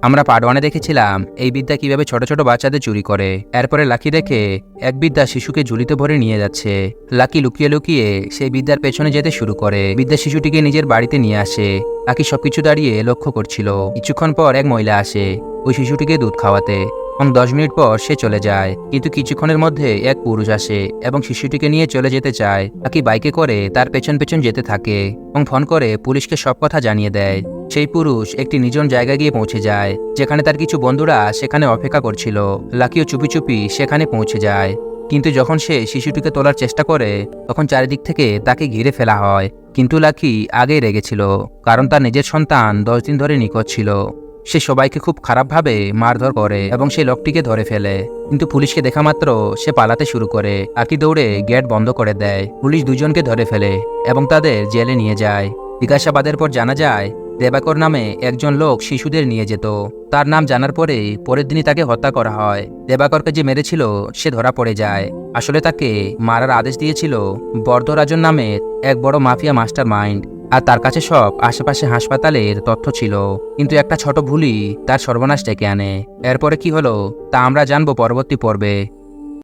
আমরা পার্ট 1-এ দেখেছিলাম এই বিদ্যা কিভাবে ছোট ছোট বাচ্চাদের চুরি করে। এরপরে লাকি দেখে এক বিদ্যা শিশুকে ঝুলিতে ভরে নিয়ে যাচ্ছে। লাকি লুকিয়ে লুকিয়ে সেই বিদ্যার পেছনে যেতে শুরু করে। বিদ্যা শিশুটিকে নিজের বাড়িতে নিয়ে আসে। লাকি সবকিছু দাঁড়িয়ে লক্ষ্য করছিল। কিছুক্ষণ পর এক মহিলা আসে ওই শিশুটিকে দুধ খাওয়াতে এবং 10 মিনিট পর সে চলে যায়। কিন্তু কিছুক্ষণের মধ্যে এক পুরুষ আসে এবং শিশুটিকে নিয়ে চলে যেতে চায়। লাকি বাইকে করে তার পেছন পেছন যেতে থাকে এবং ফোন করে পুলিশকে সব কথা জানিয়ে দেয়। সেই পুরুষ একটি নির্জন জায়গায় গিয়ে পৌঁছে যায়, যেখানে তার কিছু বন্ধুরা সেখানে অপেক্ষা করছিল। লাকিও চুপি চুপি সেখানে পৌঁছে যায়। কিন্তু যখন সে শিশুটিকে তোলার চেষ্টা করে তখন চারিদিক থেকে তাকে ঘিরে ফেলা হয়। কিন্তু লাকি আগেই রেগেছিল, কারণ তার নিজের সন্তান 10 দিন ধরে নিখোঁজ ছিল। সে সবাইকে খুব খারাপভাবে মারধর করে এবং সেই লোকটিকে ধরে ফেলে। কিন্তু পুলিশকে দেখা মাত্র সে পালাতে শুরু করে। লাকি দৌড়ে গেট বন্ধ করে দেয়। পুলিশ দুজনকে ধরে ফেলে এবং তাদের জেলে নিয়ে যায়। জিজ্ঞাসাবাদের পর জানা যায় দেবাকর নামে একজন লোক শিশুদের নিয়ে যেত। তার নাম জানার পরেই পরের দিনই তাকে হত্যা করা হয়। দেবাকরকে যে মেরেছিল সে ধরা পড়ে যায়। আসলে তাকে মারার আদেশ দিয়েছিল বর্ধরাজন নামে এক বড় মাফিয়া মাস্টার মাইন্ড, আর তার কাছে সব আশেপাশে হাসপাতালের তথ্য ছিল। কিন্তু একটা ছোট ভুলই তার সর্বনাশ ডেকে আনে। এরপরে কি হলো তা আমরা জানবো পরবর্তী পর্বে।